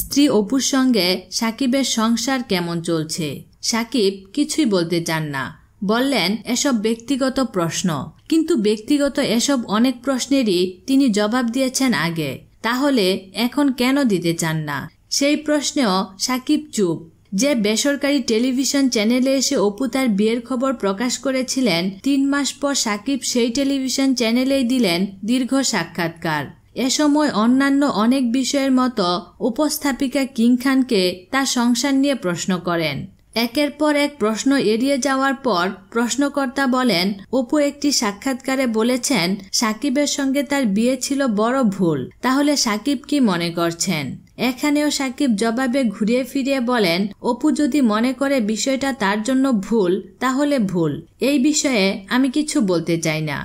স্ত্রী অপুর সঙ্গে সাকিবের সংসার কেমন চলছে? সাকিব কিছুই বলতে চান না, বললেন এসব ব্যক্তিগত প্রশ্ন। কিন্তু ব্যক্তিগত এসব অনেক প্রশ্নেরই তিনি জবাব দিয়েছেন আগে, তাহলে এখন কেন দিতে চান না? সেই প্রশ্নেও সাকিব চুপ। যে বেসরকারি টেলিভিশন চ্যানেলে এসে অপু তার বিয়ের খবর প্রকাশ করেছিলেন, 3 মাস পর সাকিব সেই টেলিভিশন চ্যানেলেই দিলেন দীর্ঘ সাক্ষাৎকার। এ সময় অন্যান্য অনেক বিষয়ের মতো উপস্থাপিকা কিং খানকে তার সংসার নিয়ে প্রশ্ন করেন। একের পর এক প্রশ্ন এড়িয়ে যাওয়ার পর প্রশ্নকর্তা বলেন, অপু একটি সাক্ষাৎকারে বলেছেন সাকিবের সঙ্গে তার বিয়ে ছিল বড় ভুল। তাহলে সাকিব কি মনে করছেন? এখানেও সাকিব জবাবে ঘুরিয়ে ফিরিয়ে বলেন, অপু যদি মনে করে বিষয়টা তার জন্য ভুল, তাহলে ভুল। এই বিষয়ে আমি কিছু বলতে চাই না।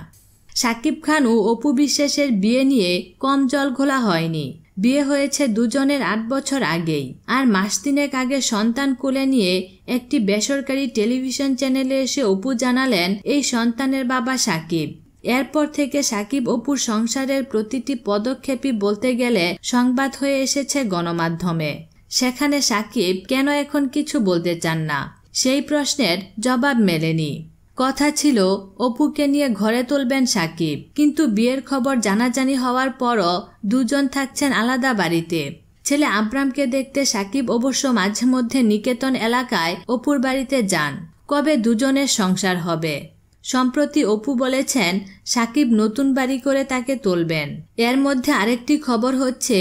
সাকিব খান ও অপু বিশ্বাসের বিয়ে নিয়ে কম জল ঘোলা হয়নি। বিয়ে হয়েছে দুজনের 8 বছর আগেই। আর মাস 3 আগে সন্তান কোলে নিয়ে একটি বেসরকারি টেলিভিশন চ্যানেলে এসে অপু জানালেন এই সন্তানের বাবা সাকিব। এরপর থেকে সাকিব অপুর সংসারের প্রতিটি পদক্ষেপই বলতে গেলে সংবাদ হয়ে এসেছে গণমাধ্যমে। সেখানে সাকিব কেন এখন কিছু বলতে চান না, সেই প্রশ্নের জবাব মেলেনি। কথা ছিল অপুকে নিয়ে ঘরে তুলবেন সাকিব, কিন্তু বিয়ের খবর জানাজানি হওয়ার পরও দুজন থাকছেন আলাদা বাড়িতে। ছেলে আব্রামকে দেখতে সাকিব অবশ্য মাঝে মধ্যে নিকেতন এলাকায় অপুর বাড়িতে যান। কবে দুজনের সংসার হবে? সম্প্রতি অপু বলেছেন সাকিব নতুন বাড়ি করে তাকে তুলবেন। এর মধ্যে আরেকটি খবর হচ্ছে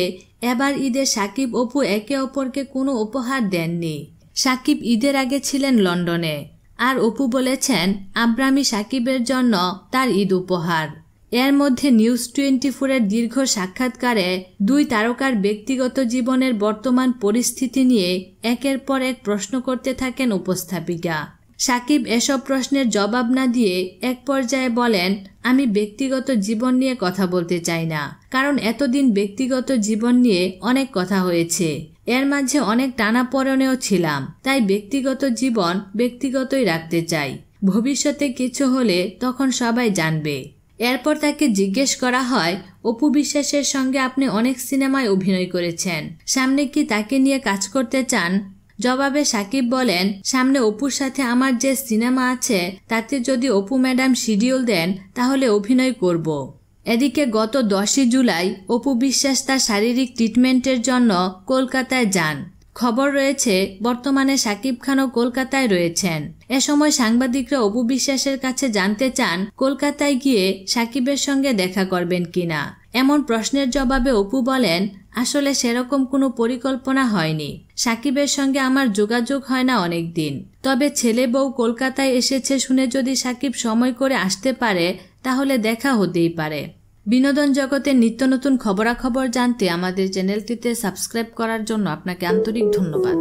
এবার ঈদে সাকিব অপু একে অপরকে কোনো উপহার দেননি। সাকিব ঈদের আগে ছিলেন লন্ডনে, আর অপু বলেছেন আব্রামই সাকিবের জন্য তার ঈদ উপহার। এর মধ্যে নিউজ 24-এর দীর্ঘ সাক্ষাৎকারে দুই তারকার ব্যক্তিগত জীবনের বর্তমান পরিস্থিতি নিয়ে একের পর এক প্রশ্ন করতে থাকেন উপস্থাপিকা। সাকিব এসব প্রশ্নের জবাব না দিয়ে এক পর্যায়ে বলেন, আমি ব্যক্তিগত জীবন নিয়ে কথা বলতে চাই না, কারণ এতদিন ব্যক্তিগত জীবন নিয়ে অনেক কথা হয়েছে। এর মাঝে অনেক টানাপোড়েনেও ছিলাম, তাই ব্যক্তিগত জীবন ব্যক্তিগতই রাখতে চাই। ভবিষ্যতে কিছু হলে তখন সবাই জানবে। এরপর তাকে জিজ্ঞেস করা হয়, অপু বিশ্বাসের সঙ্গে আপনি অনেক সিনেমায় অভিনয় করেছেন, সামনে কি তাকে নিয়ে কাজ করতে চান? জবাবে সাকিব বলেন, সামনে অপুর সাথে আমার যে সিনেমা আছে তাতে যদি অপু ম্যাডাম শিডিউল দেন তাহলে অভিনয় করব। এদিকে গত 10 জুলাই অপু বিশ্বাস তার শারীরিক ট্রিটমেন্টের জন্য কলকাতায় যান। খবর রয়েছে বর্তমানে সাকিব খানও কলকাতায় রয়েছেন। এ সময় সাংবাদিকরা অপু বিশ্বাসের কাছে জানতে চান কলকাতায় গিয়ে সাকিবের সঙ্গে দেখা করবেন কিনা। এমন প্রশ্নের জবাবে অপু বলেন, আসলে সেরকম কোনো পরিকল্পনা হয়নি। সাকিবের সঙ্গে আমার যোগাযোগ হয় না অনেক দিন। তবে ছেলে বউ কলকাতায় এসেছে শুনে যদি সাকিব সময় করে আসতে পারে তাহলে দেখা হতেই পারে। বিনোদন জগতের নিত্য নতুন খবরাখবর জানতে আমাদের চ্যানেলটিতে সাবস্ক্রাইব করার জন্য আপনাকে আন্তরিক ধন্যবাদ।